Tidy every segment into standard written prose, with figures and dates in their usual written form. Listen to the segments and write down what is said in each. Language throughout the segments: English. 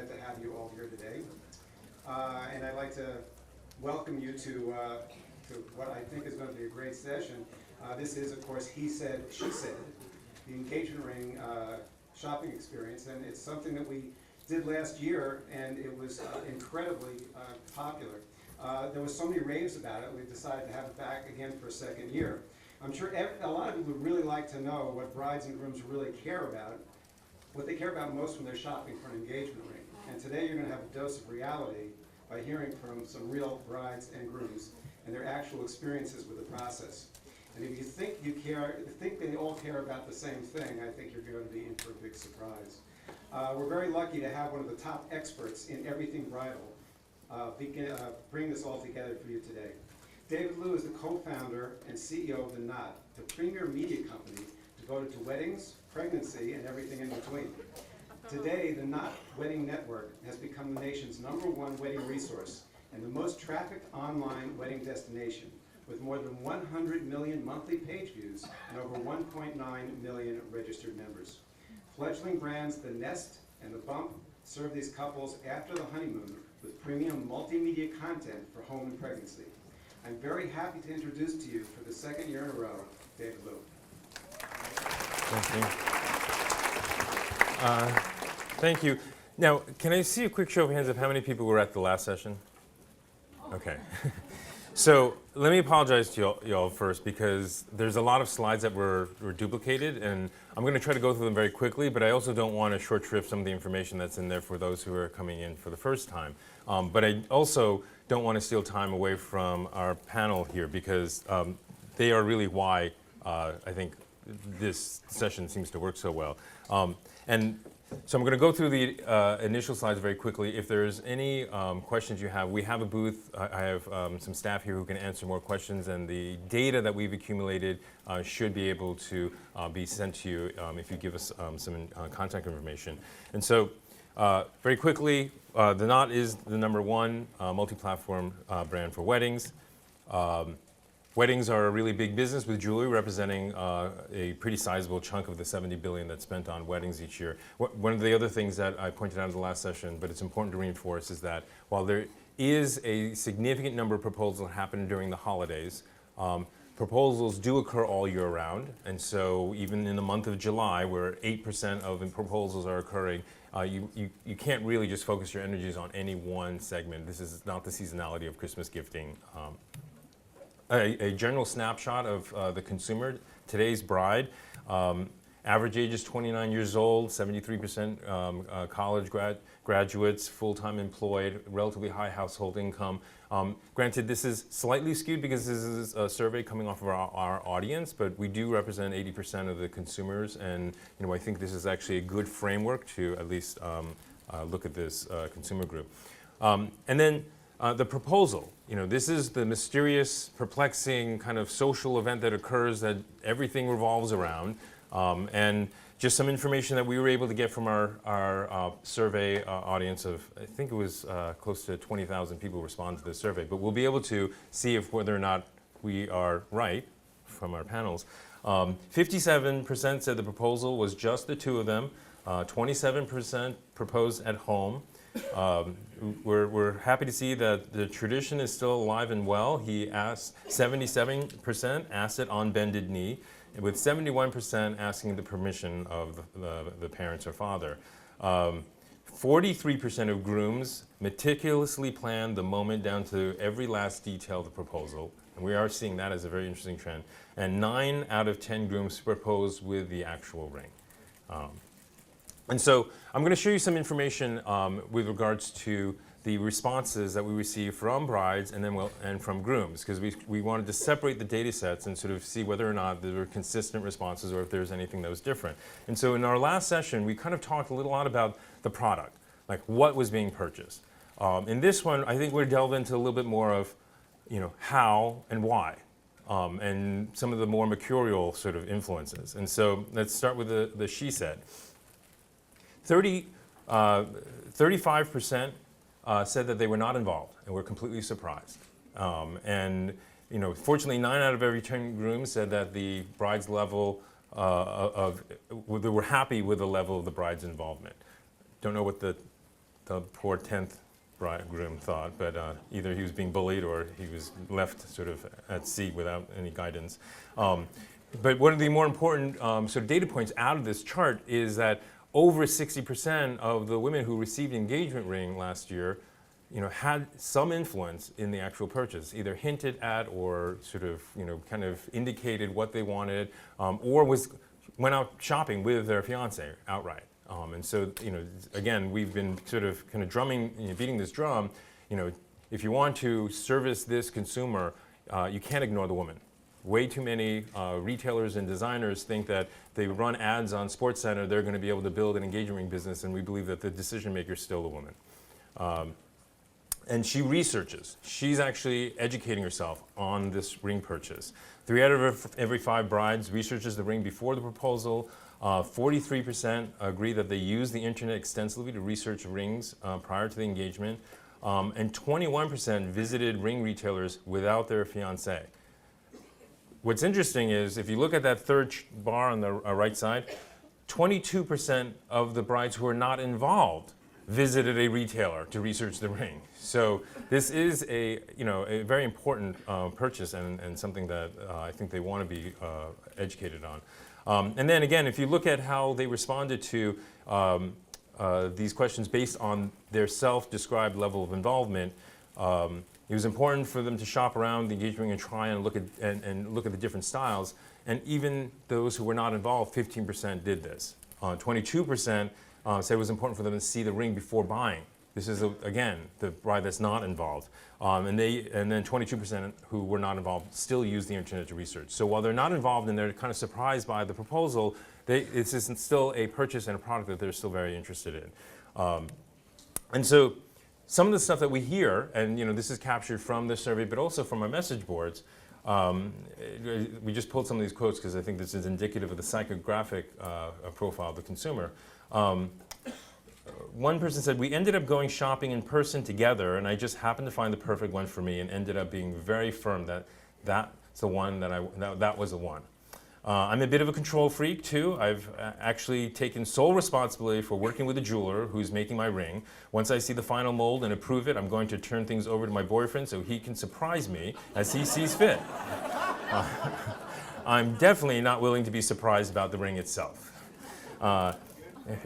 excited to have you all here today. And I'd like to welcome you to what I think is going to be a great session. This is, of course, He Said, She Said, the engagement ring shopping experience. And it's something that we did last year, and it was incredibly popular. There was so many raves about it, we decided to have it back again for a second year. I'm sure a lot of people would really like to know what brides and grooms really care about, what they care about most when they're shopping for an engagement ring. And today you're going to have a dose of reality by hearing from some real brides and grooms and their actual experiences with the process. And if you think they all care about the same thing, I think you're going to be in for a big surprise. We're very lucky to have one of the top experts in everything bridal bring this all together for you today. David Liu is the co-founder and CEO of The Knot, the premier media company devoted to weddings, pregnancy, and everything in between. Today, The Knot Wedding Network has become the nation's #1 wedding resource and the most trafficked online wedding destination, with more than 100 million monthly page views and over 1.9 million registered members. Fledgling brands The Nest and The Bump serve these couples after the honeymoon with premium multimedia content for home and pregnancy. I'm very happy to introduce to you for the second year in a row, David Liu. Thank you. Thank you. Now, can I see a quick show of hands of how many people were at the last session? Okay. So let me apologize to y'all first, because there's a lot of slides that were duplicated, and I'm going to try to go through them very quickly, but I also don't want to short shrift some of the information that's in there for those who are coming in for the first time. But I also don't want to steal time away from our panel here, because they are really why I think this session seems to work so well. And so I'm going to go through the initial slides very quickly. If there's any questions you have, we have a booth. I have some staff here who can answer more questions, and the data that we've accumulated should be able to be sent to you if you give us some contact information. And so very quickly, The Knot is the #1 multi-platform brand for weddings. Weddings are a really big business, with jewelry representing a pretty sizable chunk of the $70 billion that's spent on weddings each year. One of the other things that I pointed out in the last session, but it's important to reinforce, is that while there is a significant number of proposals that happen during the holidays, proposals do occur all year round. And so even in the month of July, where 8% of proposals are occurring, you can't really just focus your energies on any one segment. This is not the seasonality of Christmas gifting. A general snapshot of the consumer. Today's bride, average age is 29 years old, 73% college graduates, full-time employed, relatively high household income. Granted, this is slightly skewed because this is a survey coming off of our audience, but we do represent 80% of the consumers, and I think this is actually a good framework to at least look at this consumer group. And then the proposal. This is the mysterious, perplexing kind of social event that occurs that everything revolves around. And just some information that we were able to get from our survey audience of, I think it was close to 20,000 people respond to this survey, but we'll be able to see whether or not we are right from our panels. 57% said the proposal was just the two of them. 27% proposed at home. We're happy to see that the tradition is still alive and well. He asked 77% asked it on bended knee, with 71% asking the permission of the parents or father. 43% of grooms meticulously planned the moment down to every last detail of the proposal, and we are seeing that as a very interesting trend. And 9 out of 10 grooms proposed with the actual ring. And so I'm going to show you some information with regards to the responses that we receive from brides and from grooms, because we wanted to separate the data sets and sort of see whether or not there were consistent responses or if there's anything that was different. And so in our last session, we kind of talked a lot about the product, like what was being purchased. In this one, I think we're delve into a little bit more of how and why, and some of the more mercurial sort of influences. And so let's start with the she said. 35% said that they were not involved and were completely surprised. And fortunately, 9 out of every 10 grooms said that the bride's level they were happy with the level of the bride's involvement. Don't know what the the poor 10th bridegroom thought, but either he was being bullied or he was left sort of at sea without any guidance. But one of the more important sort of data points out of this chart is that over 60% of the women who received the engagement ring last year, had some influence in the actual purchase, either hinted at or sort of, kind of indicated what they wanted, or went out shopping with their fiance outright. And so, again, we've been sort of kind of beating this drum. If you want to service this consumer, you can't ignore the woman. Way too many retailers and designers think that they run ads on SportsCenter, they're going to be able to build an engagement ring business, and we believe that the decision maker is still the woman. And she researches. She's actually educating herself on this ring purchase. 3 out of every 5 brides researches the ring before the proposal. 43% agree that they use the internet extensively to research rings prior to the engagement. And 21% visited ring retailers without their fiancé. What's interesting is if you look at that third bar on the right side, 22% of the brides who are not involved visited a retailer to research the ring. So this is a very important purchase and something that I think they want to be educated on. And then again, if you look at how they responded to these questions based on their self-described level of involvement, it was important for them to shop around the engagement ring and try and look at the different styles. And even those who were not involved, 15% did this. 22% said it was important for them to see the ring before buying. This is, again, the bride that's not involved. And then 22% who were not involved still use the internet to research. So while they're not involved and they're kind of surprised by the proposal, it's still a purchase and a product that they're still very interested in. And so some of the stuff that we hear, and this is captured from this survey, but also from our message boards, we just pulled some of these quotes because I think this is indicative of the psychographic profile of the consumer. One person said, "We ended up going shopping in person together, and I just happened to find the perfect one for me, and ended up being very firm that that's the one that was the one." I'm a bit of a control freak too. I've actually taken sole responsibility for working with a jeweler who's making my ring. Once I see the final mold and approve it, I'm going to turn things over to my boyfriend so he can surprise me as he sees fit. I'm definitely not willing to be surprised about the ring itself.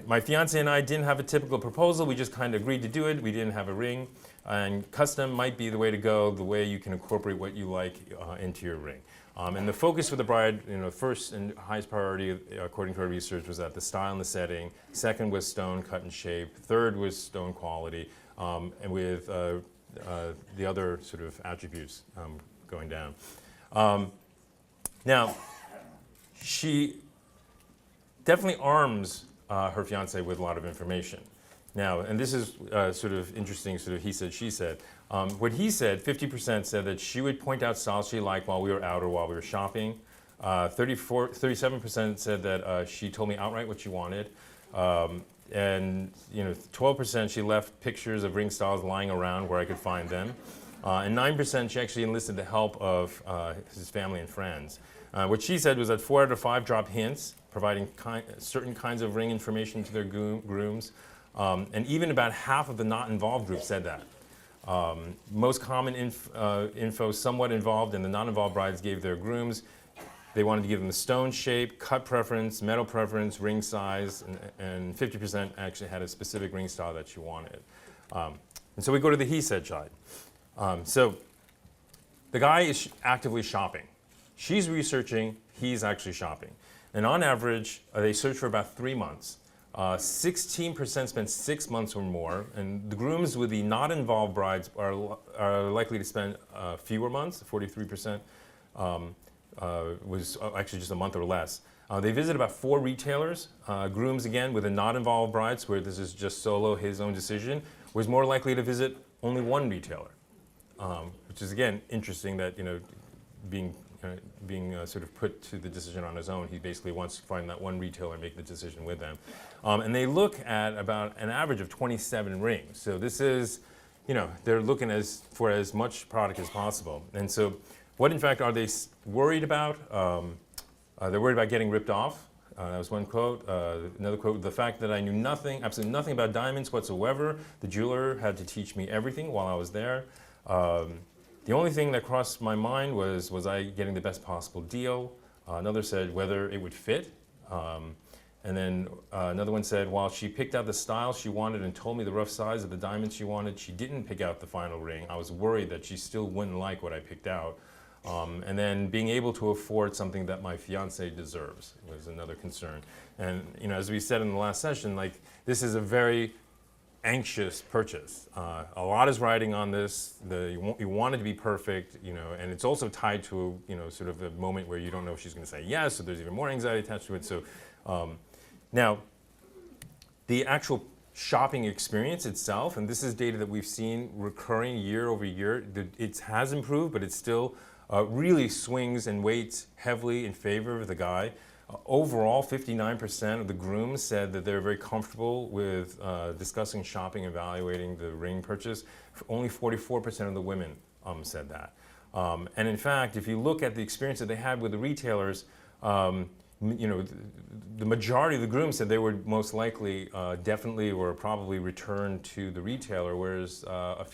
My fiance and I didn't have a typical proposal. We just kind of agreed to do it. We didn't have a ring. And custom might be the way to go, the way you can incorporate what you like into your ring. And the focus for the bride, first and highest priority, according to our research, was that the style and the setting. Second was stone, cut and shape. Third was stone quality, and with the other sort of attributes going down. Now, she definitely arms her fiance with a lot of information. Now, and this is sort of interesting, sort of he said, she said. What he said, 50% said that she would point out styles she liked while we were out or while we were shopping. 37% said that she told me outright what she wanted. And 12% she left pictures of ring styles lying around where I could find them. And 9% she actually enlisted the help of his family and friends. What she said was that 4 out of 5 dropped hints, providing certain kinds of ring information to their grooms. And even about half of the not involved group said that. Most common info somewhat involved, and the non-involved brides gave their grooms. They wanted to give them the stone shape, cut preference, metal preference, ring size, and 50% actually had a specific ring style that she wanted. And so we go to the he said side. So the guy is actively shopping. She's researching, he's actually shopping. And on average, they search for about 3 months. 16% spend 6 months or more, and the grooms with the not involved brides are likely to spend fewer months. 43% was actually just a month or less. They visit about 4 retailers. Grooms, again, with the not involved brides, where this is just solo, his own decision, was more likely to visit only 1 retailer, which is, again, interesting that, being sort of put to the decision on his own, he basically wants to find that 1 retailer and make the decision with them. And they look at about an average of 27 rings. So this is, they're looking for as much product as possible. And so what, in fact, are they worried about? They're worried about getting ripped off. That was one quote. Another quote, the fact that I knew nothing, absolutely nothing about diamonds whatsoever. The jeweler had to teach me everything while I was there. The only thing that crossed my mind was I getting the best possible deal? Another said whether it would fit. And then another one said, while she picked out the style she wanted and told me the rough size of the diamonds she wanted, she didn't pick out the final ring. I was worried that she still wouldn't like what I picked out. And then being able to afford something that my fiance deserves was another concern. And as we said in the last session, like this is a very anxious purchase. A lot is riding on this. You want it to be perfect, and it's also tied to sort of a moment where you don't know if she's going to say yes, so there's even more anxiety attached to it. So now, the actual shopping experience itself, and this is data that we've seen recurring year over year, it has improved, but it still really swings and weights heavily in favor of the guy. Overall, 59% of the grooms said that they're very comfortable with discussing shopping, evaluating the ring purchase. Only 44% of the women said that. And in fact, if you look at the experience that they had with the retailers, the majority of the grooms said they would most likely, definitely, or probably return to the retailer, whereas a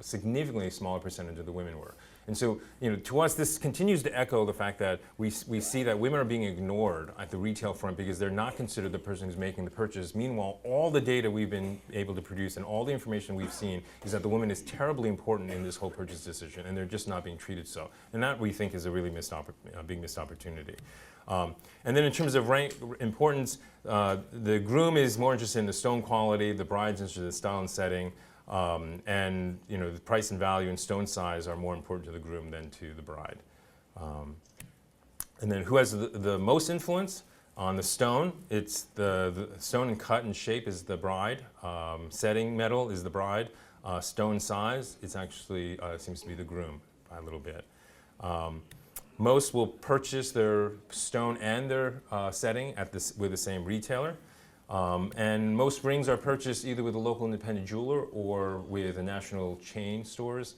significantly smaller percentage of the women were. And so, to us, this continues to echo the fact that we see that women are being ignored at the retail front because they're not considered the person who's making the purchase. Meanwhile, all the data we've been able to produce and all the information we've seen is that the woman is terribly important in this whole purchase decision, and they're just not being treated so. And that, we think, is a really big missed opportunity. And then in terms of rank importance, the groom is more interested in the stone quality, the bride's interested in the style and setting, and the price and value and stone size are more important to the groom than to the bride. And then who has the most influence on the stone? It's the stone and cut and shape is the bride. Setting metal is the bride. Stone size, it's actually seems to be the groom by a little bit. Most will purchase their stone and their setting with the same retailer. And most rings are purchased either with a local independent jeweler or with a national chain stores.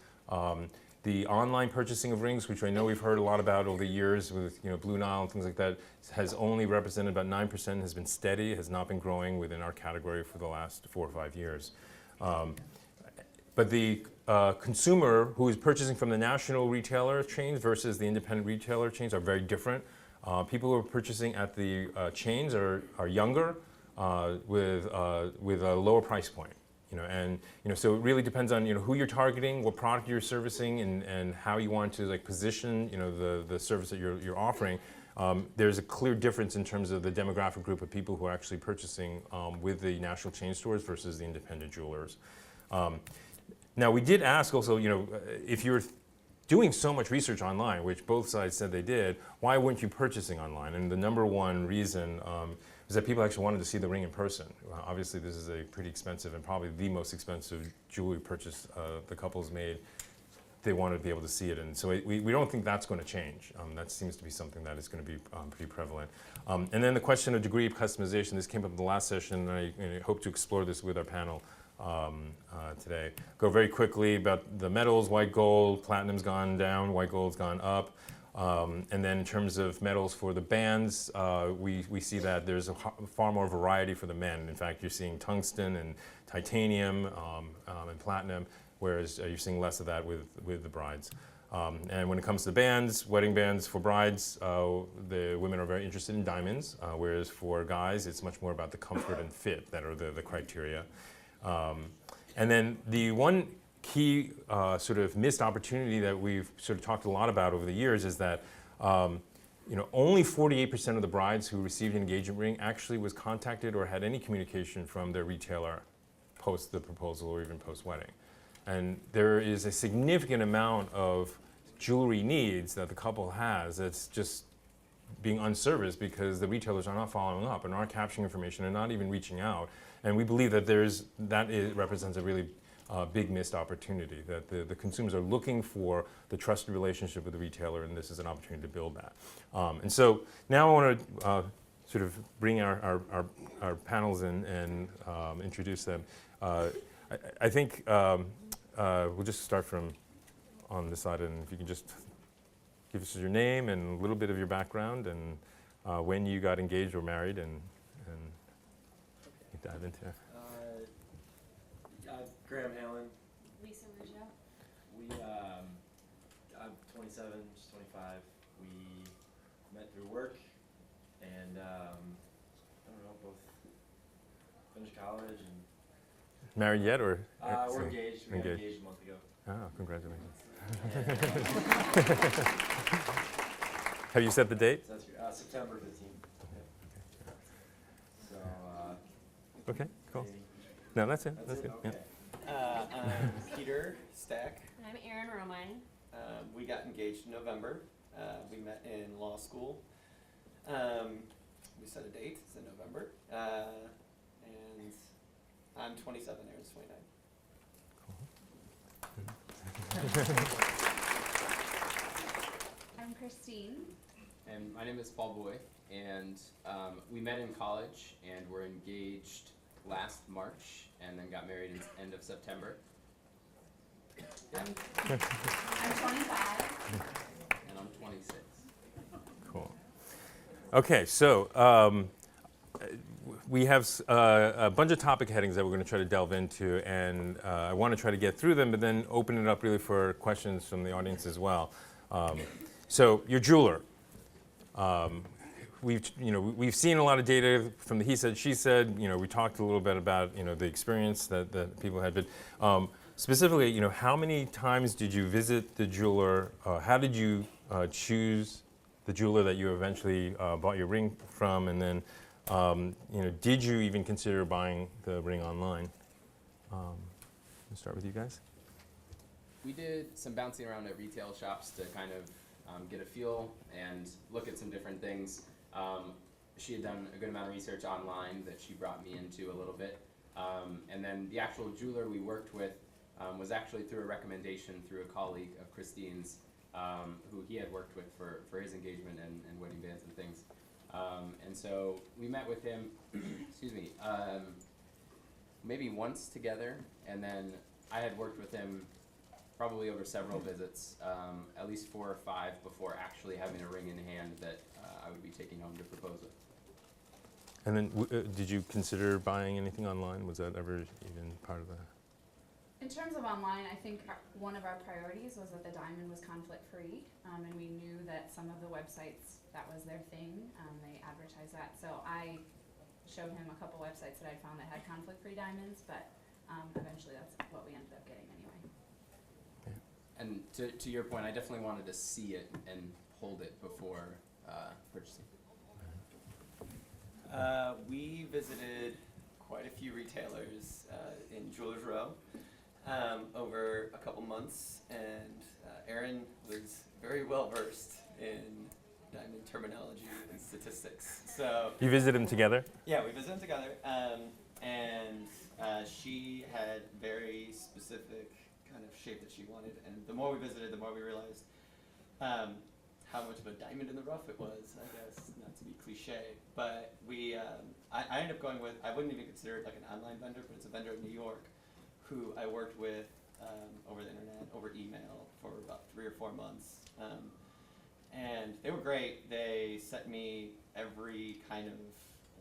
The online purchasing of rings, which I know we've heard a lot about over the years with Blue Nile and things like that, has only represented about 9%, has been steady, has not been growing within our category for the last 4 or 5 years. But the consumer who is purchasing from the national retailer chains versus the independent retailer chains are very different. People who are purchasing at the chains are younger with a lower price point. So it really depends on who you're targeting, what product you're servicing, and how you want to position the service that you're offering. There's a clear difference in terms of the demographic group of people who are actually purchasing with the national chain stores versus the independent jewelers. Now, we did ask also, if you're doing so much research online, which both sides said they did, why weren't you purchasing online? And the number one reason is that people actually wanted to see the ring in person. Obviously, this is a pretty expensive and probably the most expensive jewelry purchase the couple's made. They wanted to be able to see it, and so we don't think that's going to change. That seems to be something that is going to be pretty prevalent. And then the question of degree of customization, this came up in the last session, and I hope to explore this with our panel today. Go very quickly about the metals. White gold, platinum's gone down, white gold's gone up. And then in terms of metals for the bands, we see that there's far more variety for the men. In fact, you're seeing tungsten and titanium and platinum, whereas you're seeing less of that with the brides. And when it comes to bands, wedding bands for brides, the women are very interested in diamonds, whereas for guys, it's much more about the comfort and fit that are the criteria. And then the one key sort of missed opportunity that we've sort of talked a lot about over the years is that only 48% of the brides who received an engagement ring actually was contacted or had any communication from their retailer post the proposal or even post-wedding. And there is a significant amount of jewelry needs that the couple has that's just being unserviced because the retailers are not following up and aren't capturing information and not even reaching out. And we believe that represents a really big missed opportunity, that the consumers are looking for the trusted relationship with the retailer, and this is an opportunity to build that. And so now I want to sort of bring our panels in and introduce them. I think we'll just start from on this side, and if you can just give us your name and a little bit of your background, and when you got engaged or married, and you dive into it. Graham Halen. Lisa Rougeau. I'm 27, she's 25. We met through work, and I don't know, both finished college and. Married yet, or? We're engaged. We got engaged a month ago. Oh, congratulations. Have you set the date? So that's September 15th. So. Okay, cool. maybe- No, that's it. That's That's it? good. Okay. I'm Peter Stack. And I'm Erin Romine. We got engaged in November. We met in law school. We set a date, it's in November. And I'm 27, Erin's 29. I'm Christine. And my name is Paul Boy, and we met in college and were engaged last March and then got married in end of September. I'm 25. And I'm 26. Cool. Okay, so we have a bunch of topic headings that we're going to try to delve into, and I want to try to get through them, but then open it up really for questions from the audience as well. So your jeweler. We've seen a lot of data from the he said, she said. We talked a little bit about the experience that people had. But specifically, how many times did you visit the jeweler? How did you choose the jeweler that you eventually bought your ring from? And then, did you even consider buying the ring online? Let's start with you guys. We did some bouncing around at retail shops to kind of get a feel and look at some different things. She had done a good amount of research online that she brought me into a little bit. And then the actual jeweler we worked with was actually through a recommendation through a colleague of Christine's, who he had worked with for his engagement and wedding bands and things. And so we met with him, excuse me, maybe once together, and then I had worked with him probably over several visits, at least 4 or 5 before actually having a ring in hand that I would be taking home to propose with. And then, did you consider buying anything online? Was that ever even part of the? In terms of online, I think one of our priorities was that the diamond was conflict-free, and we knew that some of the websites, that was their thing. They advertised that. So I showed him a couple websites that I'd found that had conflict-free diamonds, but eventually that's what we ended up getting anyway. And to your point, I definitely wanted to see it and hold it before purchasing. We visited quite a few retailers in Jewelers Row over a couple months, and Erin was very well versed in diamond terminology and statistics. So You visited them together? yeah, we visited together, and she had very specific kind of shape that she wanted, and the more we visited, the more we realized how much of a diamond in the rough it was, I guess, not to be cliche, but I ended up going with, I wouldn't even consider it like an online vendor, but it's a vendor in New York who I worked with over the internet, over email for about 3 or 4 months. And they were great. They sent me every kind of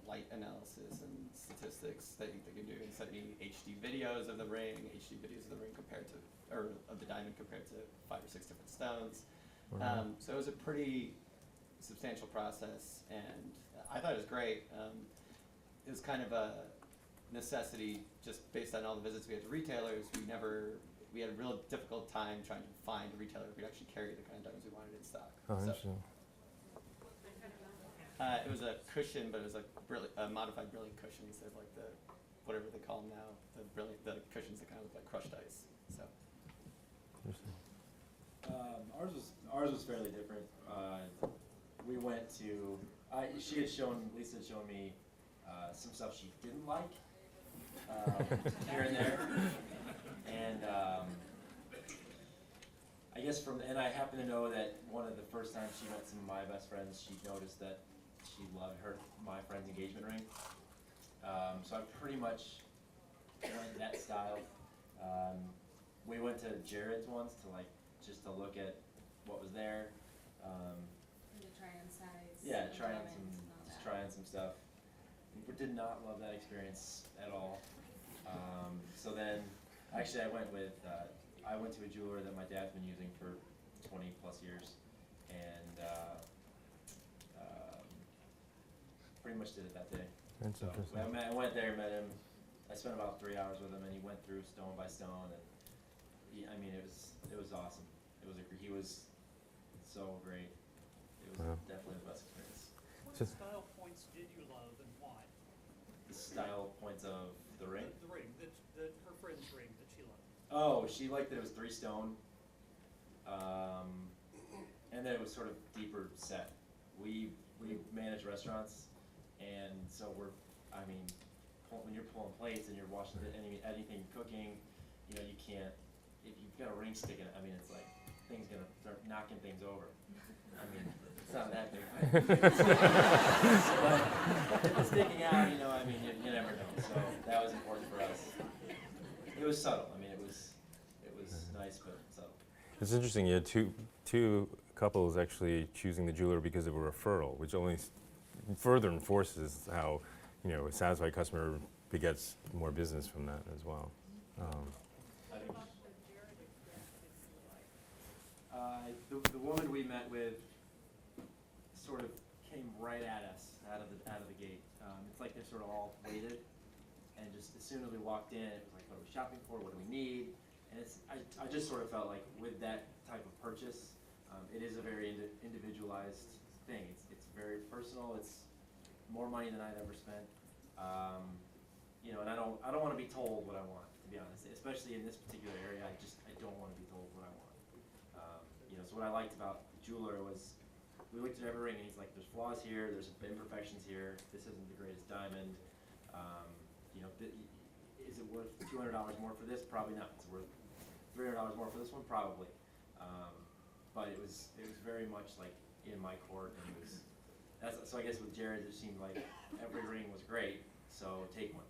light analysis and statistics that they could do. They sent me HD videos of the ring, HD videos of the ring compared to, or of the diamond compared to 5 or 6 different stones. So it was a pretty substantial process, and I thought it was great. It was kind of a necessity just based on all the visits we had to retailers. We had a real difficult time trying to find a retailer who could actually carry the kind of diamonds we wanted in stock. Oh, So, interesting. it was a cushion, but it was a modified brilliant cushion instead of like the, whatever they call them now, the cushions that kind of look like crushed ice. So. Interesting. Ours was fairly different. We went to, Lisa had shown me some stuff she didn't like here and there, and I guess and I happen to know that one of the first times she met some of my best friends, she noticed that she loved my friend's engagement ring. So I pretty much went that style. We went to Jared's once to just to look at what was there. To try on size. Yeah, try on some stuff. We did not love that experience at all. So then, actually, I went to a jeweler that my dad's been using for 20 plus years, and pretty much did it that day. That's So interesting. I went there, met him. I spent about 3 hours with him, and he went through stone by stone, and I mean, it was awesome. He was so great. It was Wow. definitely the best experience. What Just- style points did you love and why? The style points of the ring. The ring, her friend's ring that she loved. Oh, she liked that it was 3 stone, and then it was sort of deeper set. We manage restaurants, and so when you're pulling plates and you're washing anything cooking, you know, you can't, if you've got a ring sticking, I mean, it's like things gonna start knocking things over. I mean, it's not that big. But if it's sticking out, you know, I mean, you never know. So that was important for us. It was subtle. I mean, it was nice, but subtle. It's interesting. You had two couples actually choosing the jeweler because of a referral, which only further enforces how, you know, a satisfied customer begets more business from that as well. I think the woman we met with sort of came right at us out of the gate. It's like they're sort of all waited, and just as soon as we walked in, it was like, what are we shopping for? What do we need? And I just sort of felt like with that type of purchase, it is a very individualized thing. It's very personal. It's more money than I'd ever spent. You know, and I don't want to be told what I want, to be honest. Especially in this particular area, I don't want to be told what I want. You know, so what I liked about the jeweler was we looked at every ring and he's like, there's flaws here, there's imperfections here, this isn't the greatest diamond. You know, is it worth $200 more for this? Probably not. It's worth $300 more for this one? Probably. But it was very much like in my court, and so I guess with Jared it seemed like every ring was great, so take one.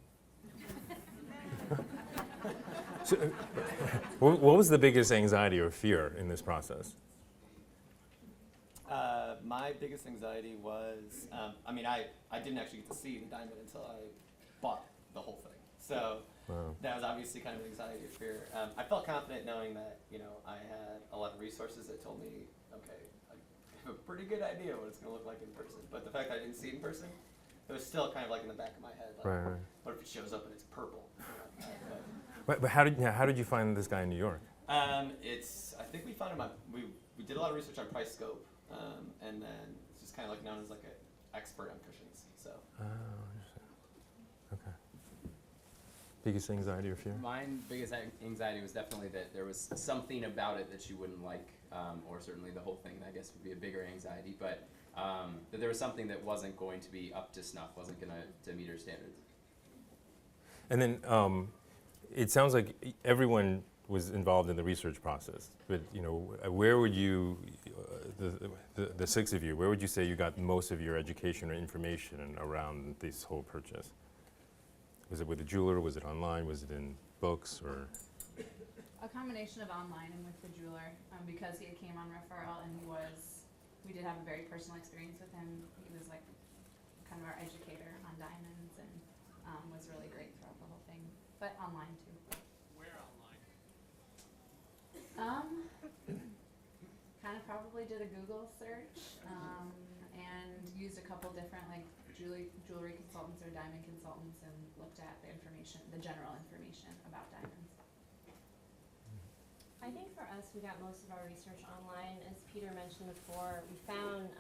So, what was the biggest anxiety or fear in this process? My biggest anxiety was, I didn't actually get to see the diamond until I bought the whole thing. So Wow. that was obviously kind of an anxiety or fear. I felt confident knowing that, you know, I had a lot of resources that told me, okay, I have a pretty good idea what it's going to look like in person. But the fact that I didn't see it in person, it was still kind of like in the back of my head, like, Right. what if it shows up and it's purple? You know? But how did you find this guy in New York? I think we found him on, we did a lot of research on price scope, and then it's just kind of like known as like an expert on cushions. So Oh, interesting. Okay. Biggest anxiety or fear? Mine biggest anxiety was definitely that there was something about it that you wouldn't like, or certainly the whole thing, I guess, would be a bigger anxiety, but that there was something that wasn't going to be up to snuff, wasn't going to meet her standards. And then it sounds like everyone was involved in the research process. But you know, where would you, the six of you, where would you say you got most of your education or information around this whole purchase? Was it with a jeweler? Was it online? Was it in books or? A combination of online and with the jeweler, because he came on referral and we did have a very personal experience with him. He was like kind of our educator on diamonds and was really great throughout the whole thing, but online too. Where online? Kind of probably did a Google search and used a couple different like jewelry consultants or diamond consultants and looked at the information, the general information about diamonds. I think for us, we got most of our research online. As Peter mentioned before, we found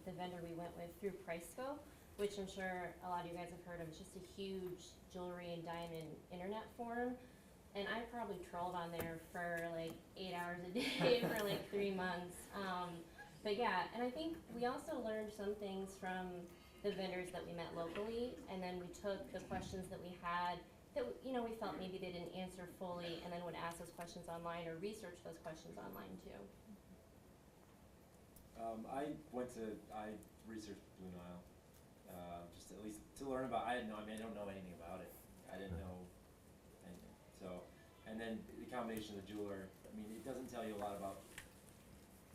the vendor we went with through PriceScope, which I'm sure a lot of you guys have heard of. It's just a huge jewelry and diamond internet forum. And I probably trolled on there for like 8 hours a day for like 3 months. But yeah, and I think we also learned some things from the vendors that we met locally, and then we took the questions that we had that, you know, we felt maybe they didn't answer fully, and then would ask those questions online or research those questions online too. I researched Blue Nile, just at least to learn about. I don't know anything about it. I didn't know anything. So, and then the combination of the jeweler. I mean, it doesn't tell you a lot about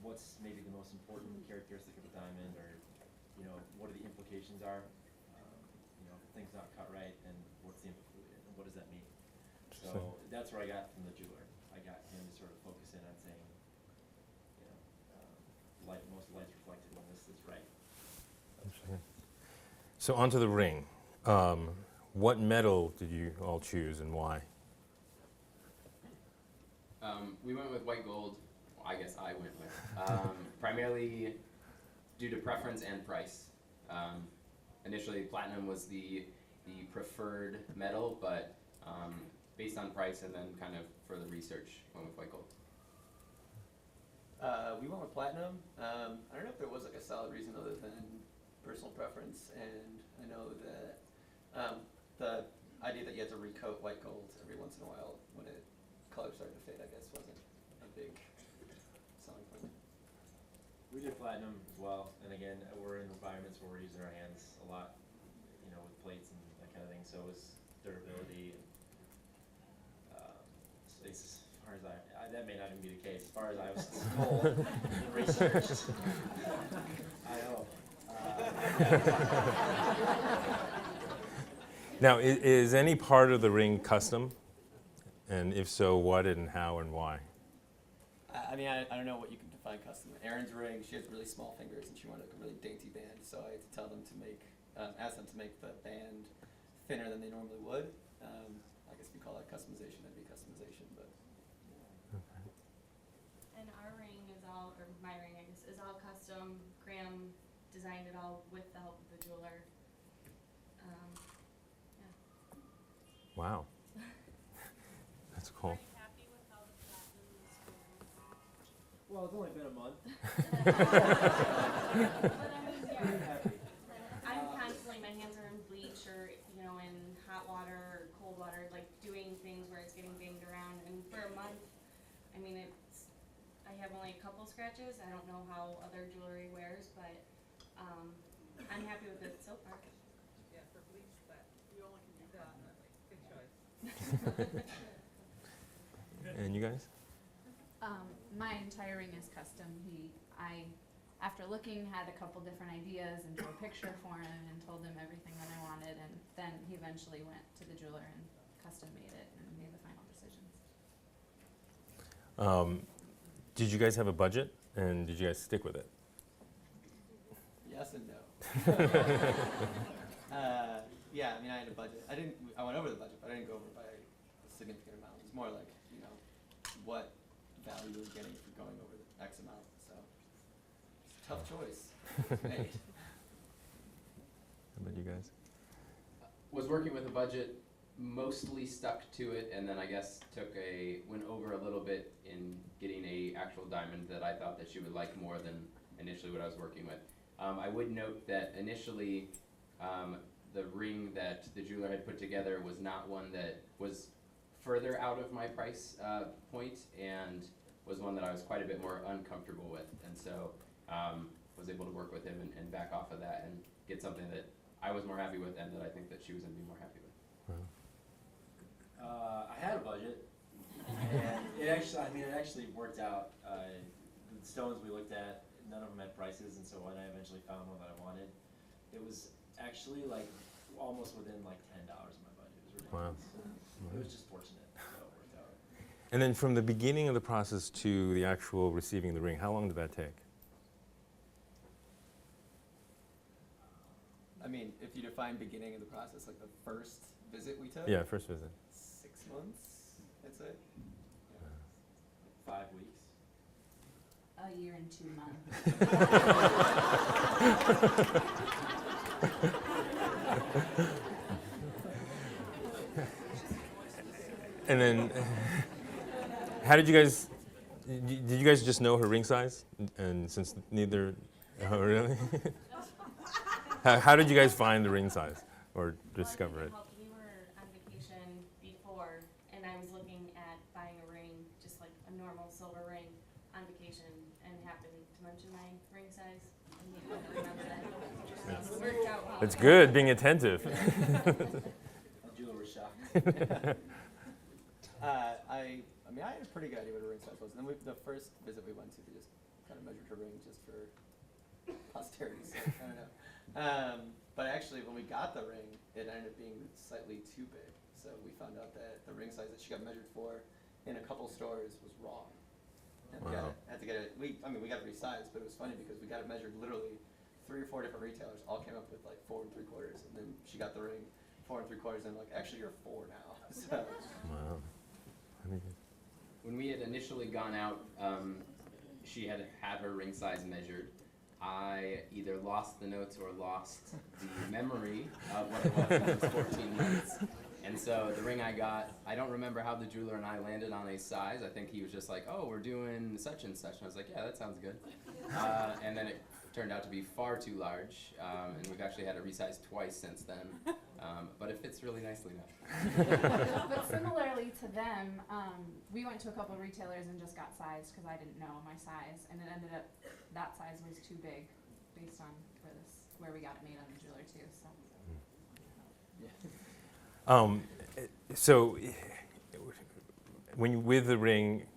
what's maybe the most important characteristic of a diamond, or you know, what the implications are. You know, if the thing's not cut right, then what does that mean? So that's where I got from the jeweler. I got him to sort of focus in on saying, you know, most light's reflected when this is right. Interesting. So onto the ring. What metal did you all choose and why? We went with white gold. Well, I guess I went with primarily due to preference and price. Initially, platinum was the preferred metal, but based on price and then kind of further research, went with white gold. We went with platinum. I don't know if there was like a solid reason other than personal preference, and I know that the idea that you had to recoat white gold every once in a while when it color started to fade, I guess, wasn't a big selling point. We did platinum as well, and again, we're in environments where we're using our hands a lot, you know, with plates and that kind of thing, so it's durability. And, as far as that may not even be the case, as far as I was told in research. I know. Now, is any part of the ring custom? And if so, what and how and why? I mean, I don't know what you can define custom. Erin's ring, she has really small fingers, and she wanted like a really dainty band, so I had to tell them to make, ask them to make the band thinner than they normally would. I guess if you call that customization, that'd be customization, but. And our ring is all, or my ring, I guess, is all custom. Graham designed it all with the help of the jeweler. Yeah. Wow. That's cool. Well, it's only been a month. I'm constantly, my hands are in bleach or, you know, in hot water or cold water, like doing things where it's getting banged around. And for a month, I mean, I have only a couple scratches. I don't know how other jewelry wears, but I'm happy with it so far. Yeah, for bleach, but you only can do that. Good choice. And you guys? My entire ring is custom. After looking, had a couple different ideas and drew a picture for him and told him everything that I wanted, and then he eventually went to the jeweler and custom made it and made the final decisions. Did you guys have a budget, and did you guys stick with it? Yes and no. Yeah, I mean, I had a budget. I went over the budget, but I didn't go over by a significant amount. It was more like, you know, what value you're getting for going over the X amount. So, it's a tough choice made. How about you guys? Was working with a budget, mostly stuck to it, and then I guess went over a little bit in getting a actual diamond that I thought that she would like more than initially what I was working with. I would note that initially, the ring that the jeweler had put together was not one that was further out of my price point, and was one that I was quite a bit more uncomfortable with, and so was able to work with him and back off of that and get something that I was more happy with and that I think that she was going to be more happy with. I had a budget, and it actually worked out. The stones we looked at, none of them had prices, and so when I eventually found one that I wanted, it was actually like almost within like $10 of my budget. It was ridiculous. Wow. It was just fortunate, so it worked out. And then from the beginning of the process to the actual receiving the ring, how long did that take? I mean, if you define beginning of the process, like the first visit we took. Yeah, first visit. 6 months, I'd say. 5 weeks. A year and 2 months. And then, how did you guys? Did you guys just know her ring size? And since neither, oh really? How did you guys find the ring size or discover it? We were on vacation before, and I was looking at buying a ring, just like a normal silver ring, on vacation, and happened to mention my ring size. And he remember that. So it worked out well. It's good being attentive. The jeweler was shocked. I mean, I had a pretty good idea what her ring size was. And then the first visit we went to, we just kind of measured her ring just for posterity's sake. I don't know. But actually, when we got the ring, it ended up being slightly too big. So we found out that the ring size that she got measured for in a couple stores was wrong. And we Wow. had to get it. We got it resized, but it was funny because we got it measured literally 3 or 4 different retailers all came up with like 4 3/4, and then she got the ring 4 3/4, and like actually you're 4 now. So Wow. Very good. When we had initially gone out, she had had her ring size measured. I either lost the notes or lost the memory of what it was in those 14 months. And so the ring I got, I don't remember how the jeweler and I landed on a size. I think he was just like, oh, we're doing such and such. And I was like, yeah, that sounds good. And then it turned out to be far too large. And we've actually had it resized twice since then. But it fits really nicely now. But similarly to them, we went to a couple of retailers and just got sized because I didn't know my size, and it ended up that size was too big based on where we got it made on the jeweler too. So So, when you, with the ring,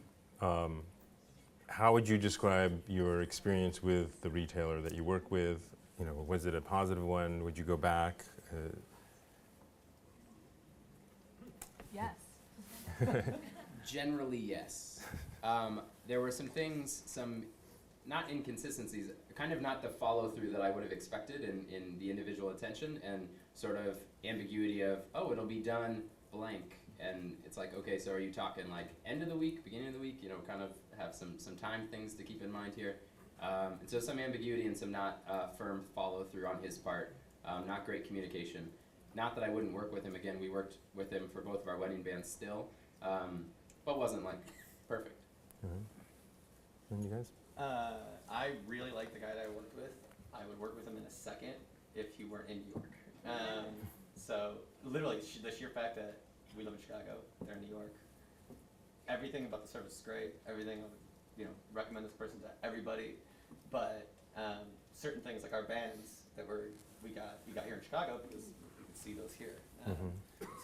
how would you describe your experience with the retailer that you work with? You know, was it a positive one? Would you go back? yes. Generally, yes. There were some things, some not inconsistencies, kind of not the follow through that I would have expected in the individual attention, and sort of ambiguity of, oh, it'll be done blank. And it's like, okay, so are you talking like end of the week, beginning of the week? You know, kind of have some time things to keep in mind here. And so some ambiguity and some not firm follow through on his part. Not great communication. Not that I wouldn't work with him again. We worked with him for both of our wedding bands still, but wasn't like perfect. And you guys? I really like the guy that I worked with. I would work with him in a second if he weren't in New York. So literally, the sheer fact that we live in Chicago, they're in New York. Everything about the service is great. Everything, recommend this person to everybody. But certain things like our bands that we got here in Chicago because we could see those here.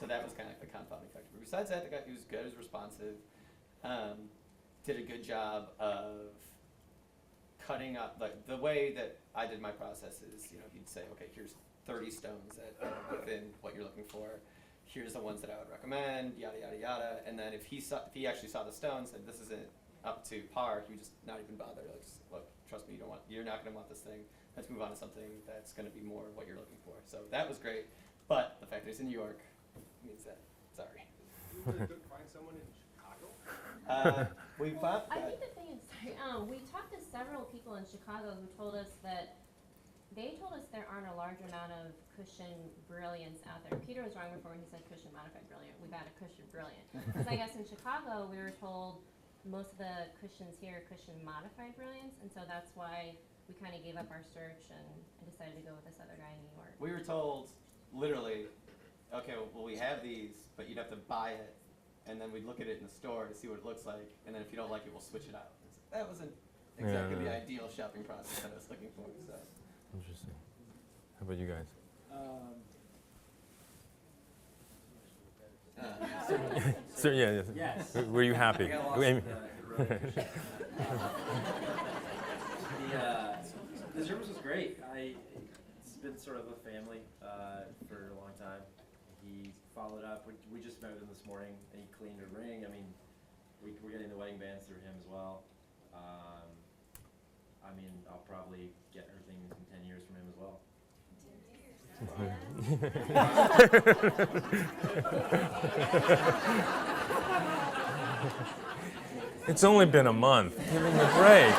So that was kind of like the confounding factor. But besides that, the guy, he was good, he was responsive. Did a good job of cutting up, like the way that I did my process is, he'd say, okay, here's 30 stones that are within what you're looking for. Here's the ones that I would recommend, yada, yada, yada. And then if he actually saw the stones and this isn't up to par, he would just not even bother. Like, just, look, trust me, you're not gonna want this thing. Let's move on to something that's gonna be more what you're looking for. So that was great. But the fact that he's in New York means that, sorry. You really couldn't find someone in Chicago? We found, I think the thing is, sorry, we talked to several people in Chicago who told us that they told us there aren't a large amount of cushion brilliance out there. Peter was wrong before when he said cushion modified brilliant. We got a cushion brilliant. Because I guess in Chicago we were told most of the cushions here are cushion modified brilliance, and so that's why we kind of gave up our search and decided to go with this other guy in New York. we were told, literally, okay, well, we have these, but you'd have to buy it. And then we'd look at it in the store to see what it looks like. And then if you don't like it, we'll switch it out. That wasn't exactly the ideal shopping process that I was looking for. So. Interesting. How about you guys? So, yeah, Yes. Were you happy? I got lost Amy- in the road. The service was great. It's been sort of a family for a long time. He followed up. We just met with him this morning, and he cleaned a ring. I mean, we're getting the wedding bands through him as well. I'll probably get her things in 10 years from him as well. It's only been a month. Give him a break.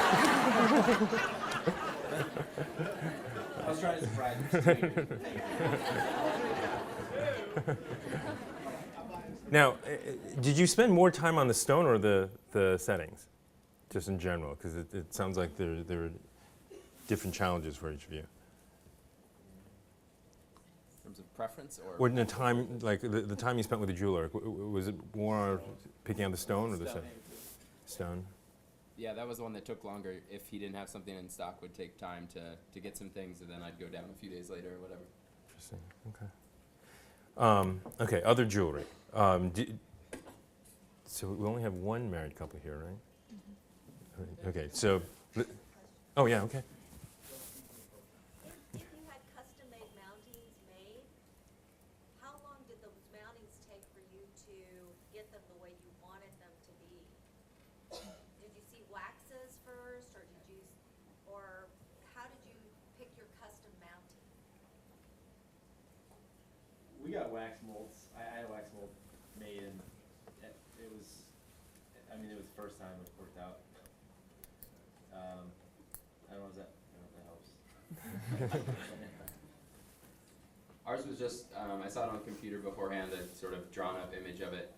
I was trying to surprise him. Now, did you spend more time on the stone or the settings, just in general? Because it sounds like there are different challenges for each of you. In terms of preference or? Or in the time, like the time you spent with the jeweler, was it more picking out the stone or the stone? Yeah, that was the one that took longer. If he didn't have something in stock, would take time to get some things, and then I'd go down a few days later or whatever. Interesting. Okay. Okay. Other jewelry. So we only have one married couple here, right? Okay. So, oh yeah. Okay. If you had get them the way you wanted them to be? Did you see waxes first, or how did you pick your custom mounting? We got wax molds. I had a wax mold made, and it was, I mean, it was the first time it worked out. I don't know if that helps. Ours was just, I saw it on the computer beforehand, a sort of drawn up image of it.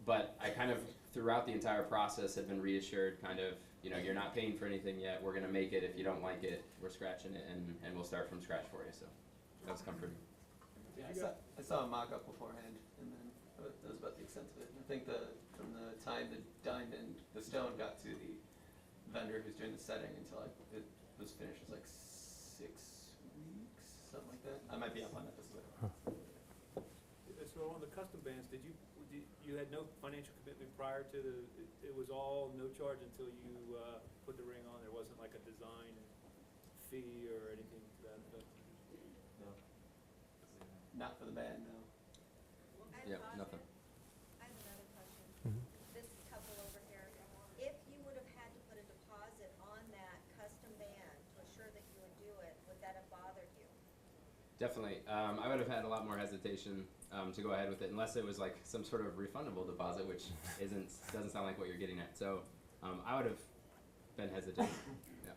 But I kind of, throughout the entire process, have been reassured kind of, you're not paying for anything yet, we're gonna make it. If you don't like it, we're scratching it, and we'll start from scratch for you, so that was comforting. Yeah, I saw a mock-up beforehand, and then that was about the extent of it. I think from the time the stone got to the vendor who's doing the setting until it was finished was like 6 weeks, something like that. I might be up on that as well. So on the custom bands, you had no financial commitment prior to it was all no charge until you put the ring on? There wasn't like a design fee or anything to that effect? No. Not for the band, no. Yep, nothing. I have another question. Mhm. This couple over here, if you would have had to put a deposit on that custom band to assure that you would do it, would that have bothered you? Definitely. I would have had a lot more hesitation to go ahead with it, unless it was like some sort of refundable deposit, which doesn't sound like what you're getting at. So I would have been hesitant. Yeah.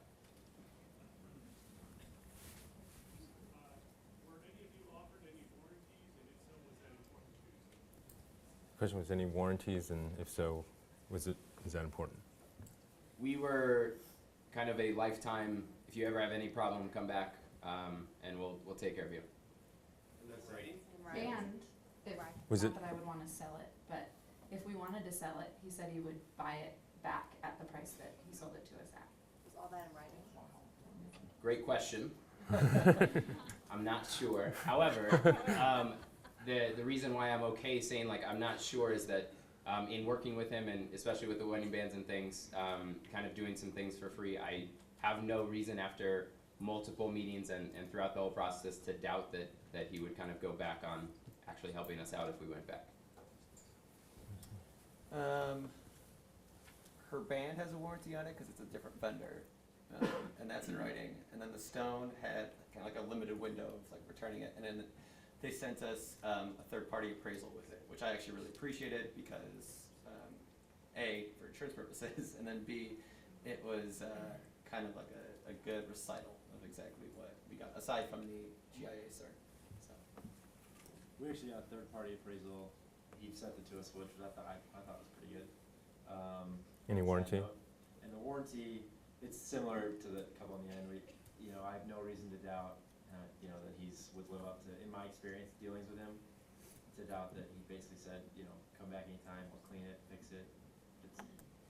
Were any of you offered any warranties, and if so, was that important to you? Question was, any warranties, and if so, is that important? We were kind of a lifetime. If you ever have any problem, come back, and we'll take care of you. And that's right. And if, Was not it- that I would wanna sell it, but if we wanted to sell it, he said he would buy it back at the price that he sold it to us at. Was all that in writing? Great question. I'm not sure. However, the reason why I'm okay saying like I'm not sure is that in working with him, and especially with the wedding bands and things, kind of doing some things for free, I have no reason after multiple meetings and throughout the whole process to doubt that he would kind of go back on actually helping us out if we went back. Her band has a warranty on it because it's a different vendor, and that's in writing. And then the stone had kind of like a limited window of like returning it, and then they sent us a third-party appraisal with it, which I actually really appreciated because A, for insurance purposes, and then B, it was kind of like a good recital of exactly what we got, aside from the GIA cert. So. We actually got a third-party appraisal. He sent it to us, which I thought was pretty good. Any warranty? And the warranty, it's similar to the couple on the end. I have no reason to doubt, that would live up to, in my experience, dealings with him, to doubt that he basically said, come back anytime, we'll clean it, fix it. If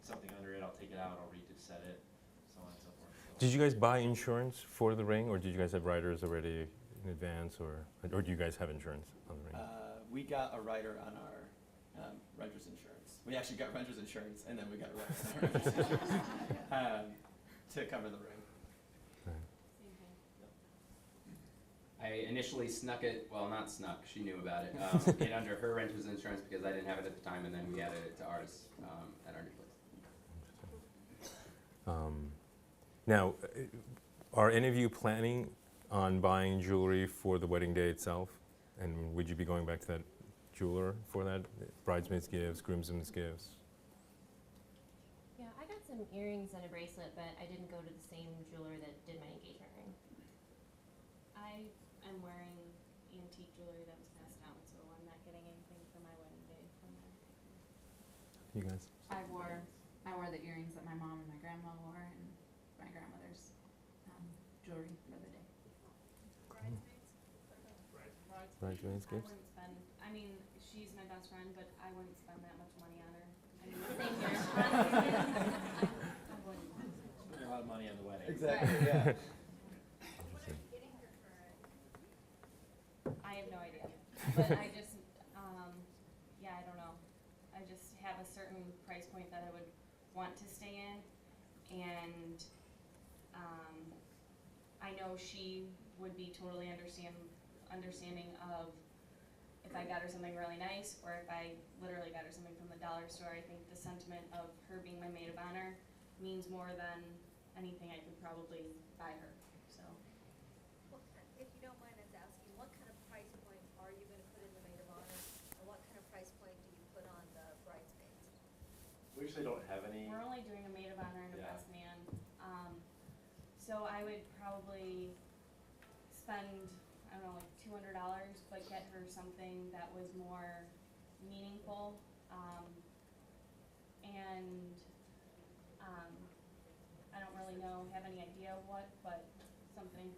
it's something under it, I'll take it out, I'll reset it, so on and so forth. So Did you guys buy insurance for the ring, or did you guys have riders already in advance, or do you guys have insurance on the ring? We got a rider on our renter's insurance. We actually got renter's insurance, and then we got a rider on our renter's insurance to cover the ring. I initially snuck it, well, not snuck, she knew about it, in under her renter's insurance because I didn't have it at the time, and then we added it to ours at our new place. Now, are any of you planning on buying jewelry for the wedding day itself? And would you be going back to that jeweler for that? Bridesmaids' gifts, groomsmen's gifts? Yeah, I got some earrings and a bracelet, but I didn't go to the same jeweler that did my engagement ring. I am wearing antique jewelry that was passed down, so I'm not getting anything for my wedding day from there. You guys? I wore the earrings that my mom and my grandma wore, and my grandmother's jewelry for the day. Bridesmaids' I gifts? wouldn't spend, she's my best friend, but I wouldn't spend that much money on her. Same here. I wouldn't. spending a lot of money on the wedding. Exactly, yeah. I have no idea, but I just, I don't know. I just have a certain price point that I would want to stay in, and, I know she would be totally understanding of if I got her something really nice, or if I literally got her something from the dollar store. I think the sentiment of her being my maid of honor means more than anything I could probably buy her, so. If you don't mind us asking, what kind of price point are you gonna put in the maid of honor? And what kind of price point do you put on the bridesmaids? We actually don't have any. We're only doing a maid of honor and a Yeah. best man. So I would probably spend, I don't know, like $200, but get her something that was more meaningful. I don't really have any idea what, but something,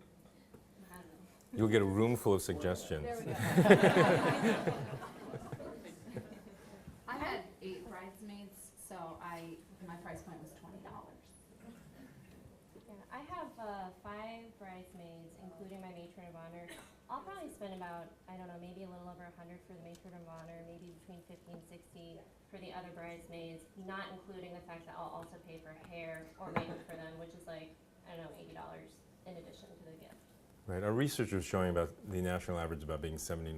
I don't know. You'll get a room full of suggestions. There we go. I had 8 bridesmaids, so my price point was $20. Yeah, I have 5 bridesmaids, including my matron of honor. I'll probably spend about, I don't know, maybe a little over $100 for the matron of honor, maybe between $50 and $60 for the other bridesmaids, not including the fact that I'll also pay for hair or makeup for them, which is like, I don't know, $80 in addition to the gift. Right. Our research was showing about the national average about being $79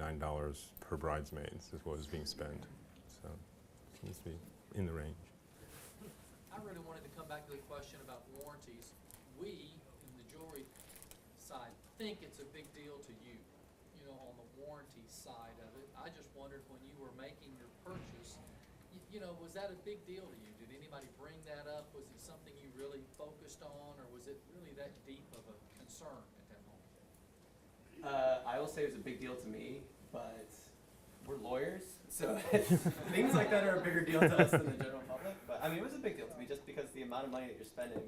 per bridesmaids is what was being spent. So it seems to be in the range. I really wanted to come back to the question about warranties. We, in the jewelry side, think it's a big deal to you, on the warranty side of it. I just wondered when you were making your purchase, was that a big deal to you? Did anybody bring that up? Was it something you really focused on, or was it really that deep of a concern at that moment? I will say it was a big deal to me, but we're lawyers, so things like that are a bigger deal to us than the general public. But I mean, it was a big deal to me just because the amount of money that you're spending.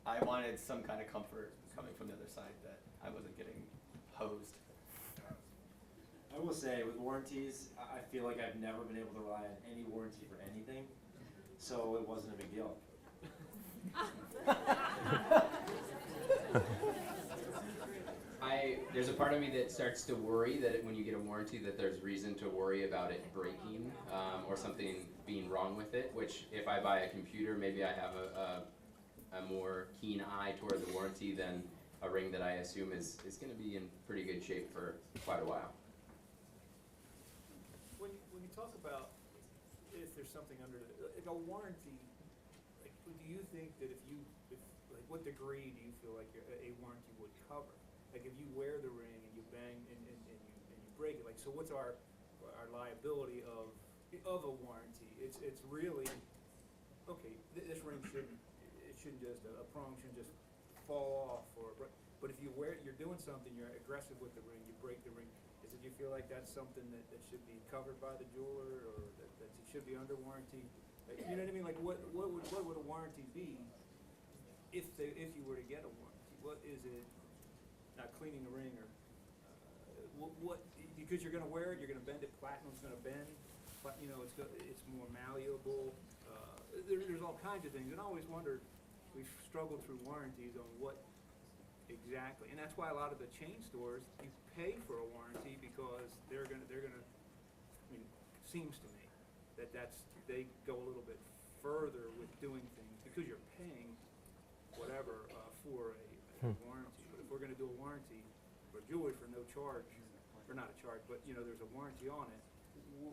I wanted some kind of comfort coming from the other side that I wasn't getting hosed. I will say, with warranties, I feel like I've never been able to rely on any warranty for anything, so it wasn't a big deal. There's a part of me that starts to worry that when you get a warranty that there's reason to worry about it breaking or something being wrong with it, which if I buy a computer, maybe I have a more keen eye toward the warranty than a ring that I assume is going to be in pretty good shape for quite a while. When you talk about if there's something under like a warranty, like do you think that if like what degree do you feel like a warranty would cover? Like if you wear the ring and you bang and you break it, like so what's our liability of a warranty? It's really okay. This ring shouldn't just a prong shouldn't just fall off but if you wear it, you're doing something, you're aggressive with the ring, you break the ring. Do you feel like that's something that should be covered by the jeweler, or that it should be under warranty? Like, you know what I mean? Like what would a warranty be if you were to get a warranty? What is it? Not cleaning the ring, or what? Because you're going to wear it, you're going to bend it. Platinum's going to bend. But it's more malleable. There's all kinds of things, and I always wondered. We've struggled through warranties on what exactly, and that's why a lot of the chain stores you pay for a warranty because they're gonna. I mean, seems to me that they go a little bit further with doing things because you're paying whatever for a warranty. But if we're gonna do a warranty for jewelry for no charge, or not a charge, but there's a warranty on it.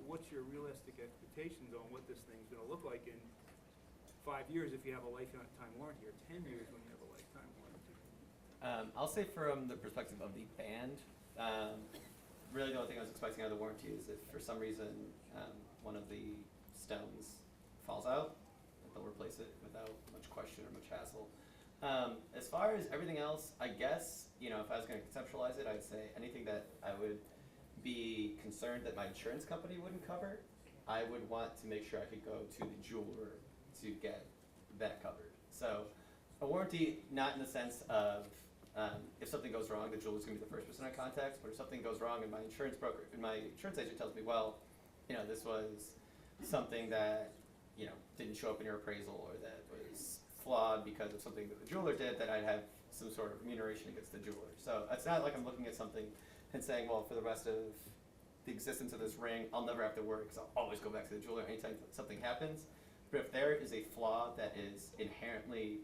What's your realistic expectations on what this thing's gonna look like in 5 years if you have a lifetime warranty, or 10 years when you have a lifetime warranty? I'll say from the perspective of the band, really the only thing I was expecting out of the warranty is if for some reason one of the stones falls out, they'll replace it without much question or much hassle. As far as everything else, I guess, if I was going to conceptualize it, I'd say anything that I would be concerned that my insurance company wouldn't cover, I would want to make sure I could go to the jeweler to get that covered. So a warranty, not in the sense of if something goes wrong, the jeweler's going to be the first person I contact, but if something goes wrong and my insurance agent tells me, well, this was something that, didn't show up in your appraisal, or that was flawed because of something that the jeweler did, that I'd have some sort of remuneration against the jeweler. So it's not like I'm looking at something and saying, well, for the rest of the existence of this ring, I'll never have to worry because I'll always go back to the jeweler anytime something happens. But if there is a flaw that is inherently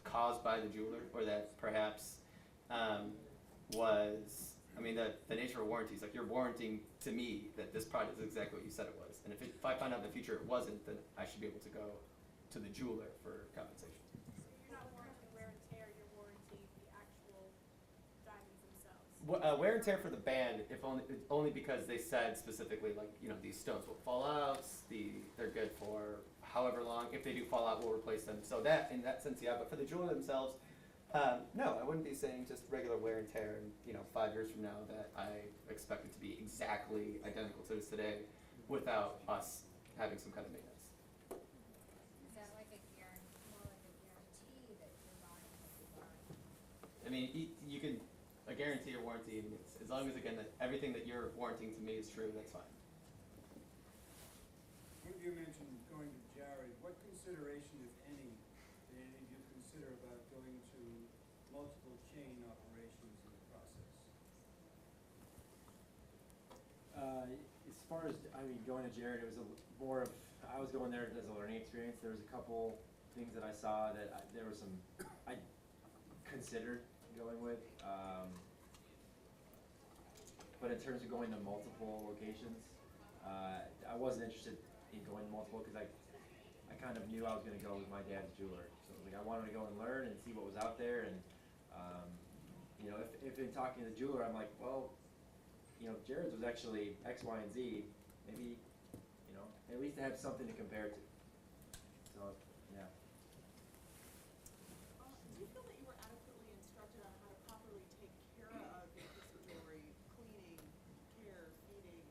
caused by the jeweler, or that perhaps was I mean, the nature of warranties, like you're warranting to me that this product is exactly what you said it was. And if I find out in the future it wasn't, then I should be able to go to the jeweler for compensation. So you're not warranting wear and tear, you're warranting the actual diamonds themselves. Wear and tear for the band, if only because they said specifically, like, you know, these stones will fall out, they're good for however long. If they do fall out, we'll replace them. So that, in that sense, yeah. But for the jeweler themselves, no, I wouldn't be saying just regular wear and tear. And 5 years from now, that I expect it to be exactly identical to this today, without us having some kind of maintenance. Is that like more like a guarantee that you're buying what you're buying? I mean, you can a guarantee or warranty, I mean, as long as again that everything that you're warranting to me is true, that's fine. When you mentioned going to Jared, what consideration, if any, did any of you consider about going to multiple chain operations in the process? As far as, going to Jared, it was I was going there as a learning experience. There was a couple things that I saw that I considered going with. But in terms of going to multiple locations, I wasn't interested in going to multiple because I kind of knew I was going to go with my dad's jeweler. So like I wanted to go and learn and see what was out there. And if in talking to the jeweler, I'm like, well, Jared's was actually X, Y, and Z. Maybe, at least have something to compare to. So, yeah. Do you feel that you were adequately instructed on how to properly take care of your piece of jewelry, cleaning, care, feeding,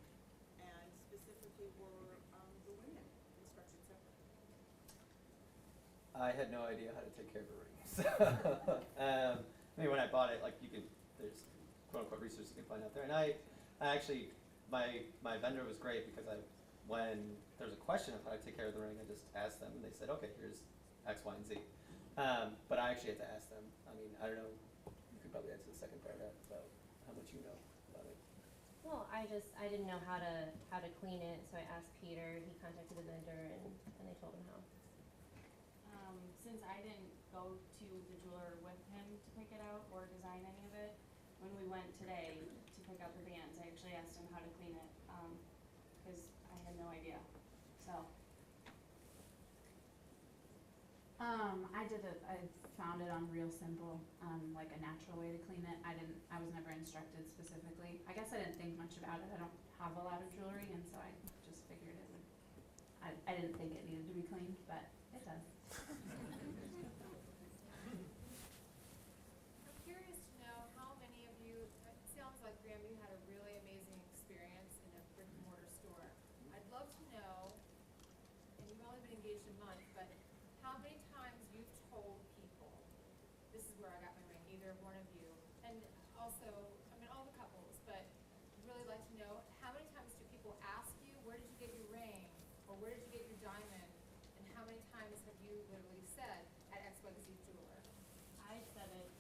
and specifically were the women instructed separately? I had no idea how to take care of a ring. So, when I bought it, there's quote unquote research you can find out there. And I actually, my vendor was great because when there was a question of how to take care of the ring, I just asked them and they said, okay, here's X, Y, and Z. But I actually had to ask them. I don't know, you could probably answer the second part of that about how much you know about it. Well, I didn't know how to clean it, so I asked Peter. He contacted the vendor, and they told him how. Since I didn't go to the jeweler with him to pick it out or design any of it, when we went today to pick out the bands, I actually asked him how to clean it, because I had no idea. So, I found it on Real Simple, like a natural way to clean it. I was never instructed specifically. I guess I didn't think much about it. I don't have a lot of jewelry, and so I just figured it would, I didn't think it needed to be cleaned, but it does. I'm curious to know how many of you, it sounds like, Graham, you had a really amazing experience in a brick and mortar store. I'd love to know, and you've only been engaged a month, but how many times you've told people, this is where I got my ring, either one of you, and also, all the couples, but I'd really like to know, how many times do people ask you, where did you get your ring, or where did you get your diamond, and how many times have you literally said, at XYZ jeweler? I said it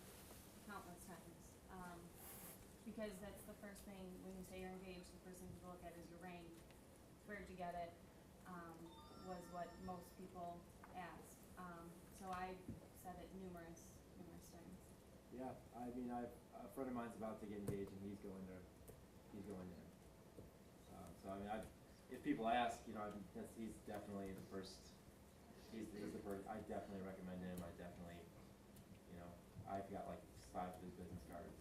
countless times, because that's the first thing, when you say you're engaged, the first thing people look at is your ring. Where'd you get it, was what most people ask. So I said it numerous times. Yeah, a friend of mine's about to get engaged and he's going in. If people ask, he's definitely the first. He's the first. I definitely recommend him. I've got like 5 of his business cards.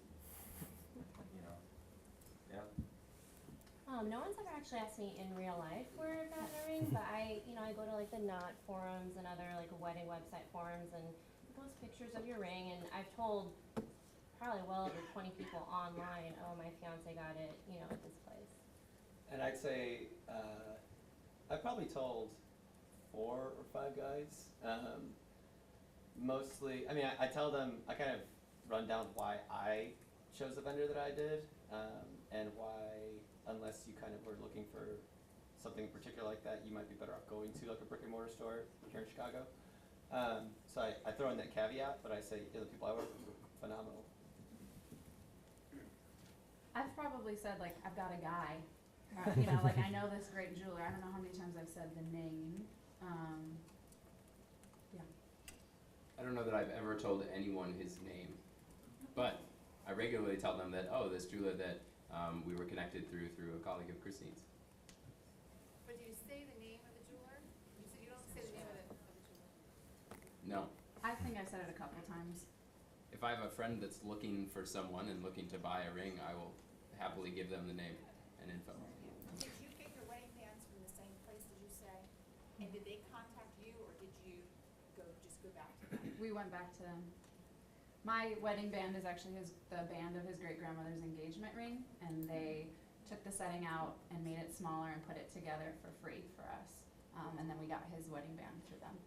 Yeah. No one's ever actually asked me in real life where I got my ring, but I go to like the knot forums and other like wedding website forums and post pictures of your ring, and I've told probably well over 20 people online, oh, my fiance got it, at this place. And I'd say I probably told 4 or 5 guys. Mostly, I tell them, I kind of run down why I chose the vendor that I did, and why, unless you kind of were looking for something in particular like that, you might be better off going to like a brick and mortar store here in Chicago. So I throw in that caveat, but I say the people I work with are phenomenal. I've probably said, like, I've got a guy, like, I know this great jeweler. I don't know how many times I've said the name. Yeah. I don't know that I've ever told anyone his name, but I regularly tell them that, oh, this jeweler that we were connected through a colleague of Christine's. But do you say the name of the jeweler? You don't say the name of the jeweler. No. I think I've said it a couple times. If I have a friend that's looking for someone and looking to buy a ring, I will happily give them the name and info. Did you get your wedding bands from the same place, did you say? And did they contact you, or did you just go back to them? We went back to them. My wedding band is actually the band of his great-grandmother's engagement ring, and they took the setting out and made it smaller and put it together for free for us. And then we got his wedding band through them.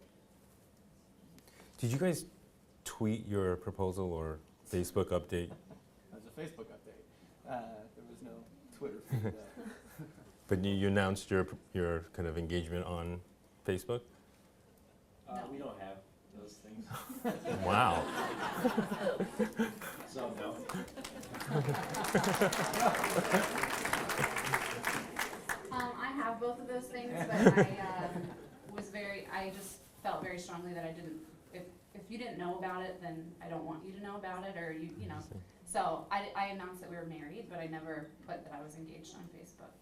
Did you guys tweet your proposal or Facebook update? That was a Facebook update. There was no Twitter feed. But you announced your kind of engagement on Facebook? We don't have those things, Wow. so no. I have both of those things, but I just felt very strongly that I didn't, if you didn't know about it, then I don't want you to know about it, or you know. So I announced that we were married, but I never put that I was engaged on Facebook.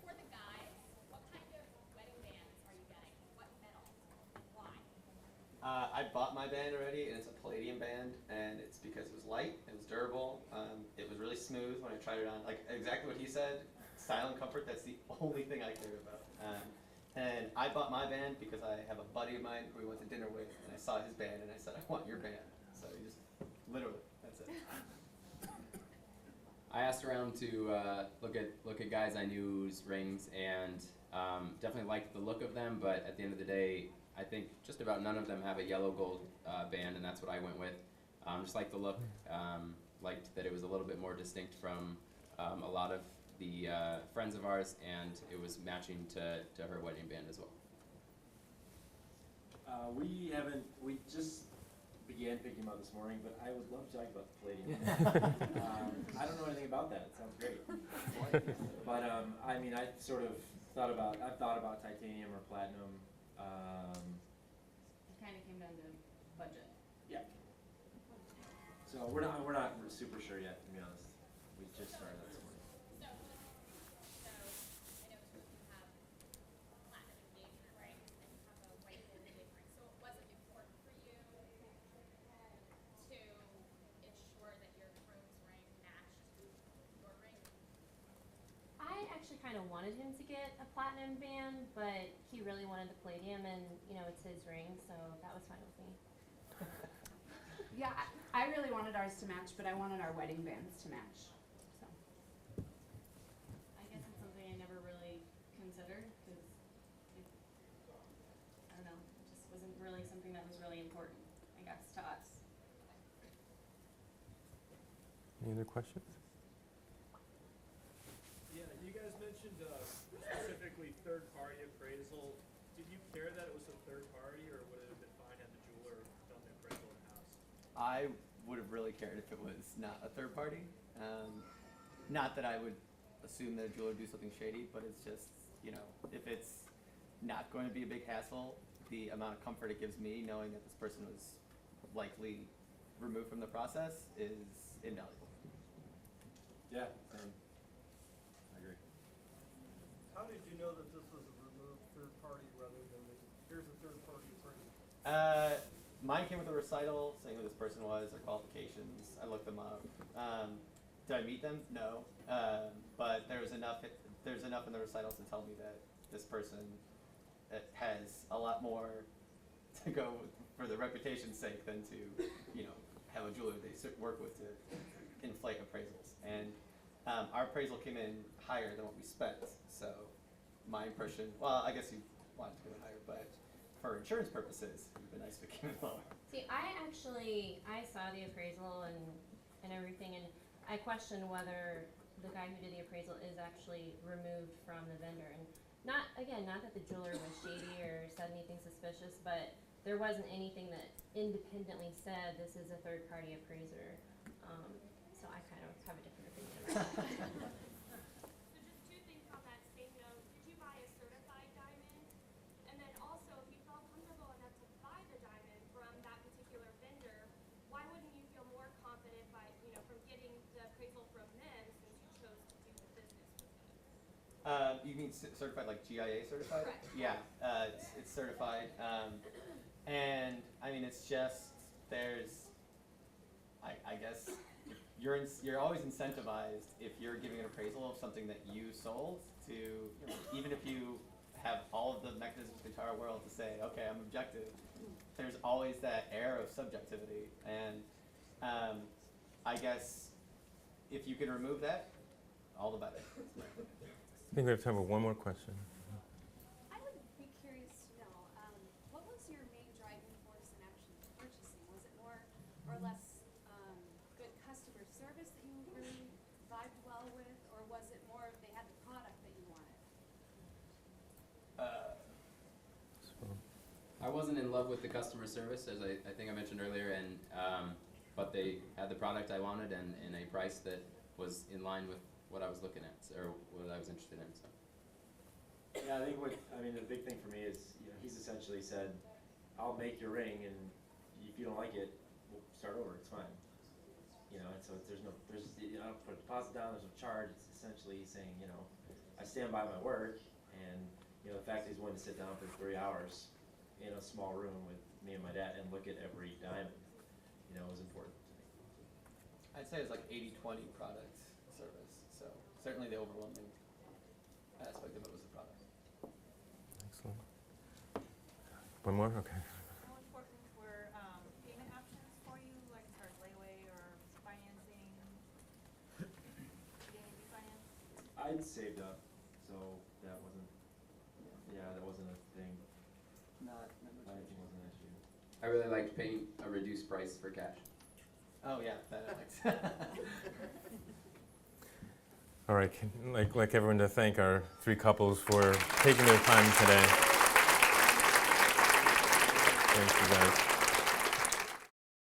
For the guys, what kind of wedding bands are you getting? What metal? Why? I bought my band already, and it's a palladium band, and it's because it was light, it was durable, it was really smooth when I tried it on. Like exactly what he said, style and comfort. That's the only thing I cared about. And I bought my band because I have a buddy of mine who we went to dinner with, and I saw his band, and I said, I want your band. So you just literally, that's it. I asked around to look at guys I knew's rings, and definitely liked the look of them. But at the end of the day, I think just about none of them have a yellow gold band, and that's what I went with. Just liked the look, liked that it was a little bit more distinct from a lot of the friends of ours, and it was matching to her wedding band as well. We just began picking them up this morning, but I would love to talk about the palladium. I don't know anything about that. It sounds great. But I mean, I've thought about titanium or platinum. It kind of came down to budget. Yeah. So we're not super sure yet, to be honest. We just started that this morning. So I know you have platinum engagement rings and you have a white gold engagement ring. So it wasn't important for you to ensure that your groom's ring matched your ring? I actually kind of wanted him to get a platinum band, but he really wanted the palladium, and it's his ring, so that was fine with me. Yeah, I really wanted ours to match, but I wanted our wedding bands to match. So I guess it's something I never really considered, because I don't know, it just wasn't really something that was really important, I guess, to us. Any other questions? Yeah, you guys mentioned specifically third-party appraisal. Did you care that it was a third party, or would it have been fine had the jeweler done the appraisal in-house? I would have really cared if it was not a third party. Not that I would assume that a jeweler would do something shady, but it's just, if it's not going to be a big hassle, the amount of comfort it gives me knowing that this person was likely removed from the process is invaluable. Yeah, same. I agree. How did you know that this was a removed third party rather than here's a third party appraisal? Mine came with a recital saying who this person was, their qualifications. I looked them up. Did I meet them? No. But there's enough in the recital to tell me that this person has a lot more to go with for the reputation's sake than to, have a jeweler they work with to inflate appraisals. And our appraisal came in higher than what we spent. So my impression, well, I guess you wanted to go higher, but for insurance purposes, it would be nice if it came in lower. See, I saw the appraisal and everything, and I questioned whether the guy who did the appraisal is actually removed from the vendor. And not that the jeweler was shady or said anything suspicious, but there wasn't anything that independently said this is a third-party appraiser. So I kind of have a different opinion about it. So just two things on that same note. Did you buy a certified diamond? And then also, if you felt comfortable You mean certified, like GIA certified? Correct. Yeah, it's certified. And I mean, it's just, I guess, you're always incentivized if you're giving an appraisal of something that you sold to, even if you have all of the mechanisms of the entire world to say, okay, I'm objective, there's always that air of subjectivity. And I guess if you can remove that, all the better. I think we have time for one more question. I would be curious to know, what was your main driving force in actually purchasing? Was it more or less good customer service that you really vibed well with, or was it more of they had the product that you wanted? I wasn't in love with the customer service, as I think I mentioned earlier, and but they had the product I wanted and a price that was in line with what I was looking at, or what I was interested in. So. Yeah, I think the big thing for me is, he's essentially said, I'll make your ring, and if you don't like it, we'll start over, it's fine. And so I don't put a deposit down, there's no charge, it's essentially saying, I stand by my work, and, the fact that he's willing to sit down for 3 hours in a small room with me and my dad and look at every diamond, was important to me. I'd say it's like 80-20 product service. So certainly the overwhelming aspect of it was the product. Excellent. One more? Okay. How important were payment options for you, like as far as layaway or financing? Getting a refinance? I'd saved up, so that wasn't a thing. Not Financing wasn't an issue. I really liked paying a reduced price for cash. Oh yeah, that I liked. All right, like everyone to thank our three couples for taking their time today. Thank you guys.